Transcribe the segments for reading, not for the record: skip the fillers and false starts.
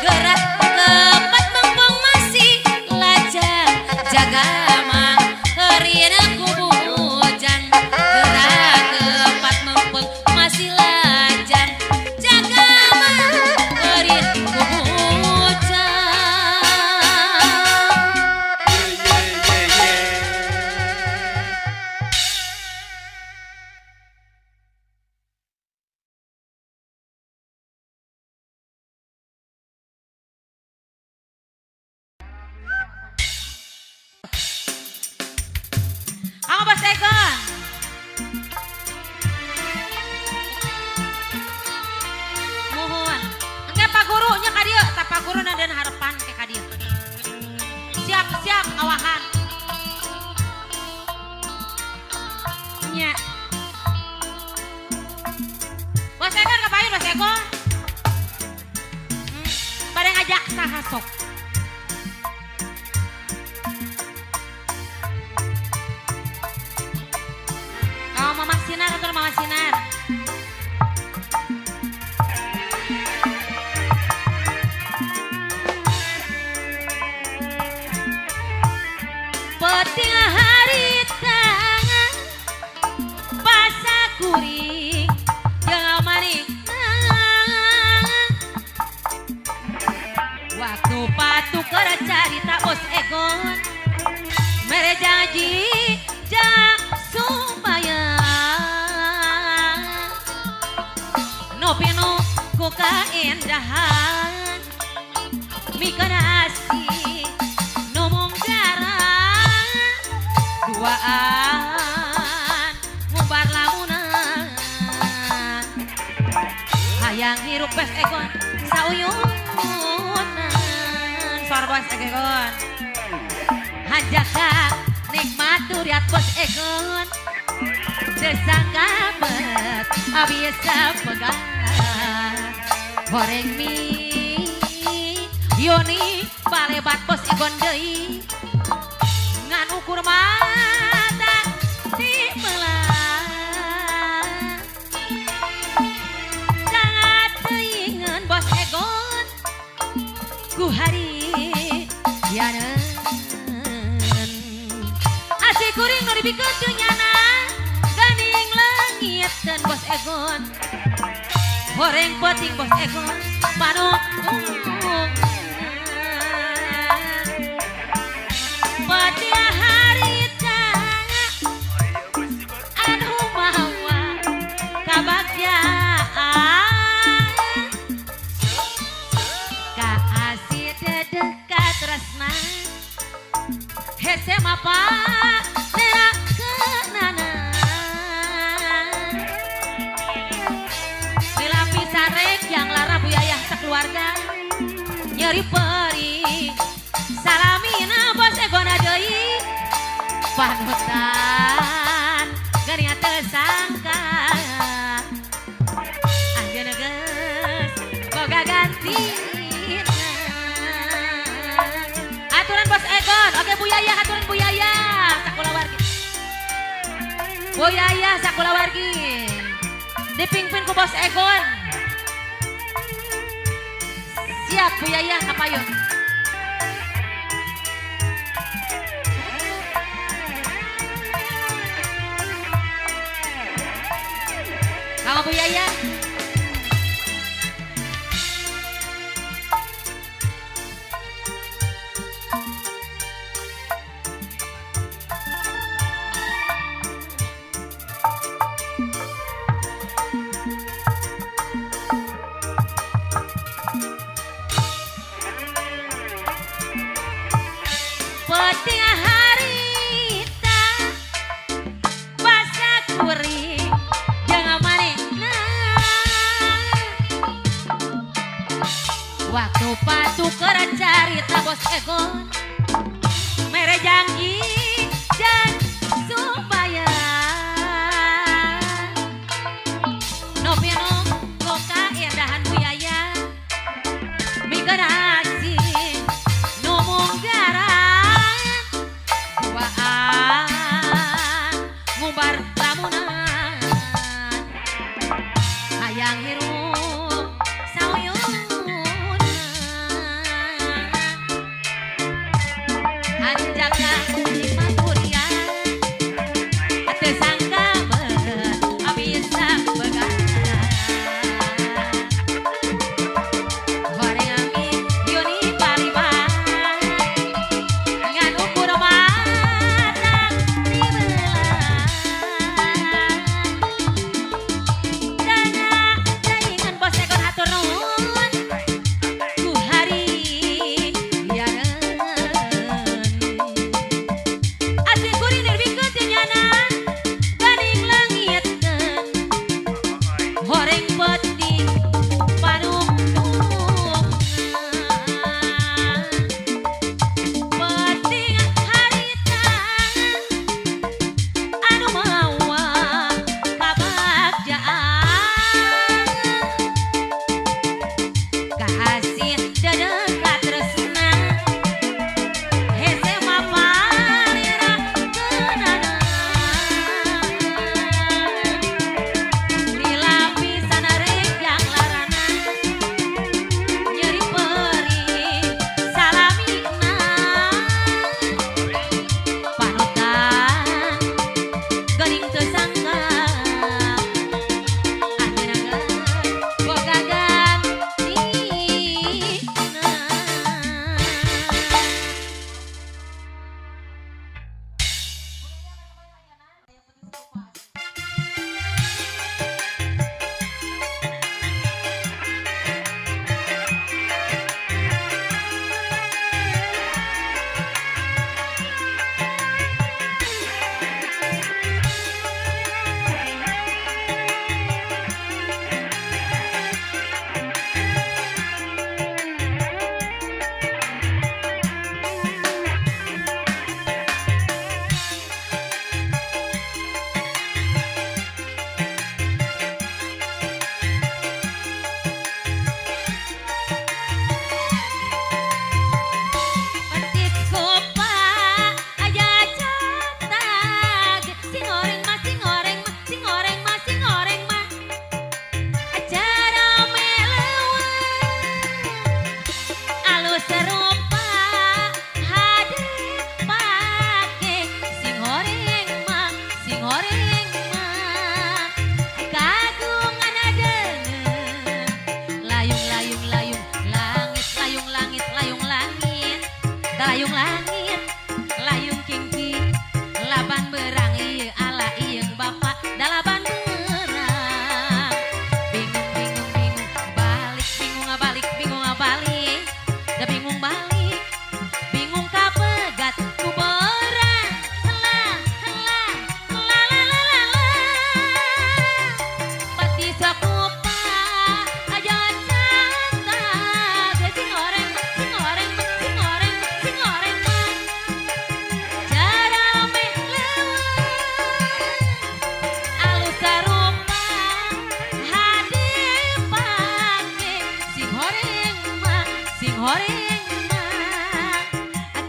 Gerak kepat mempeng masih lajang Aya saha sok? Oh, Mama Sinar atau Mama Sinar? Peting harita basa kuring jeung manik waktu patukar carita bos Egon mere janji jak supaya no pinu ku kaendahan mikeun asih nu munggaran duaan ngubar lamunan hayang hirup bos Egon sauyunan suara bos Egon hajaka nikmat duriat bos Egon desangka bet abis pegang goreng mie Yoni balebat bos Egon deui ngan ukur mata di belah sangat teuingeun bos Egon ku hari yaneun asih kuring nu dibikeun dunyana ganding leungitkeun bos Egon goreng peting bos Egon manuk peting harita anu mawa kabagyaan ka asih dedeh ka tresna hese mapa nerakeunana dilapisan rek yang lara buyayah sakeluarga nyeri peri salamina bos Egon deui panutan geuning teu sangka anjeun geus boga gantina aturan bos Egon oke buyayah aturan buyayah sakulawargi buyayah sakulawargi dipingpin ku bos Egon siap buyayah kapayun kamu buyayah peting harita basa kuring jeung manehna waktu patukar carita bos Egon mere janji jan supaya no pinu ku kaendahan buyaya mikeun asih nu munggaran duaan ngubar lamunan hayang hirup sauyunan Layung langit, layung kingki, laban berang ieu ala ieung bapa dalaban berang. Bingung bingung bingung balik, bingung balik, bingung balik, da bingung balik, bingung kapegat ku borang. Helah helah la la la la la. Pati sakupa aja canta, sing oreng sing oreng sing oreng sing oreng mah. Jarame leuweung alus sarupa hade pake sing horeng mah sing horeng mah.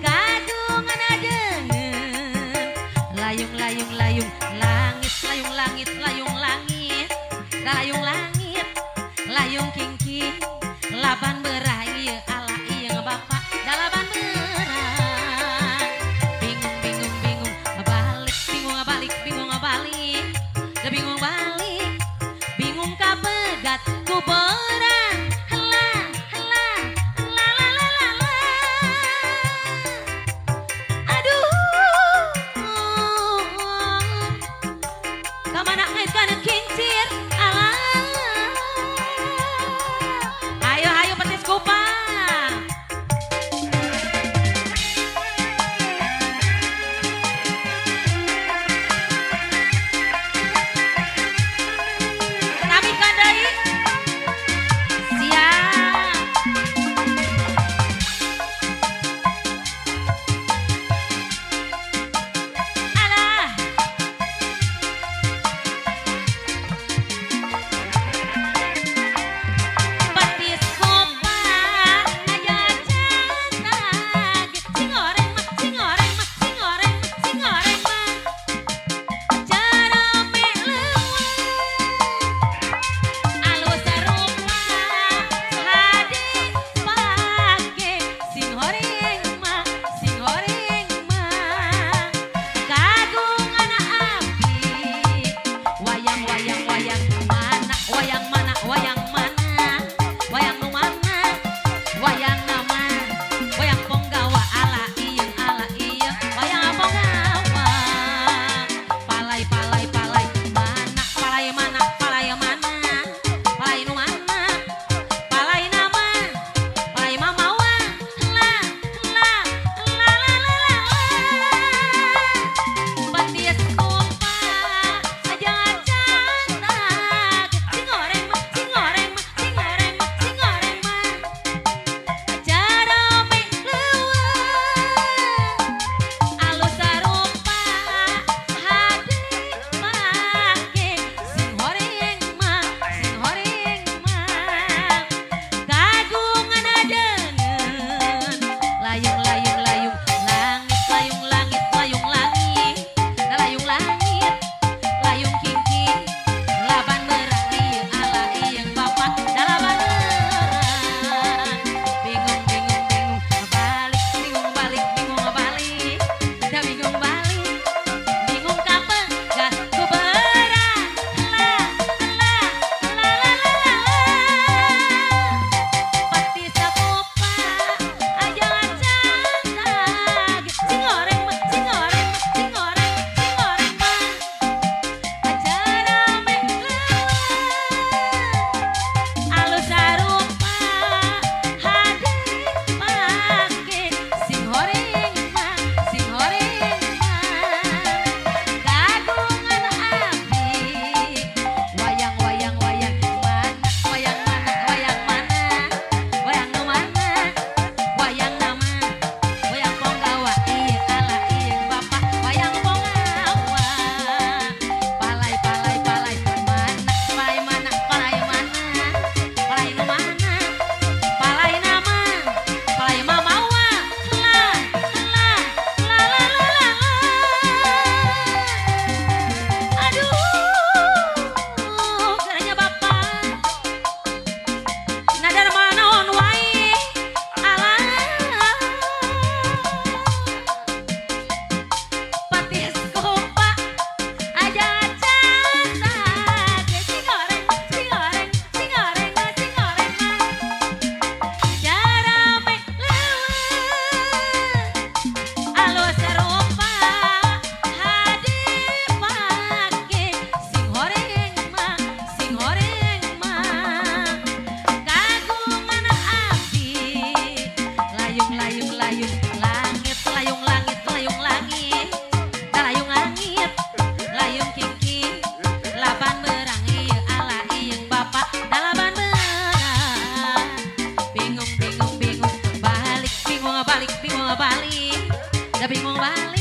Kagungan adeungeun layung layung layung langit layung langit layung langit layung langit layung kingki laban berah ieu ala ieung bapa dalaban berang. Bingung bingung bingung balik, bingung balik, bingung balik, da bingung balik, bingung kapegat ku borang. Helah helah la la la la la. Aduh kamana ngaitkeun kincir alah. Ayo ayo petis kupang. Nami kandai siap. Alah petis kupang aja canta, sing oreng mah sing oreng mah sing oreng sing oreng mah. Jarame leuweung alus sarupa hade pake sing horeng mah sing horeng mah. Kagungan abdi wayang wayang wayang mana wayang mana wayang mana wayang nu mana wayang nama wayang ponggawa ala ieung wayang ponggawa. Palai palai palai mana palai mana palai mana palai nu mana palai nama palai mamawa. Helah helah la la la la la. Petis kupa aja canta, sing oreng mah sing oreng mah sing oreng mah sing oreng mah. Jarame leuweung balik, bingung balik, dah bingung balik.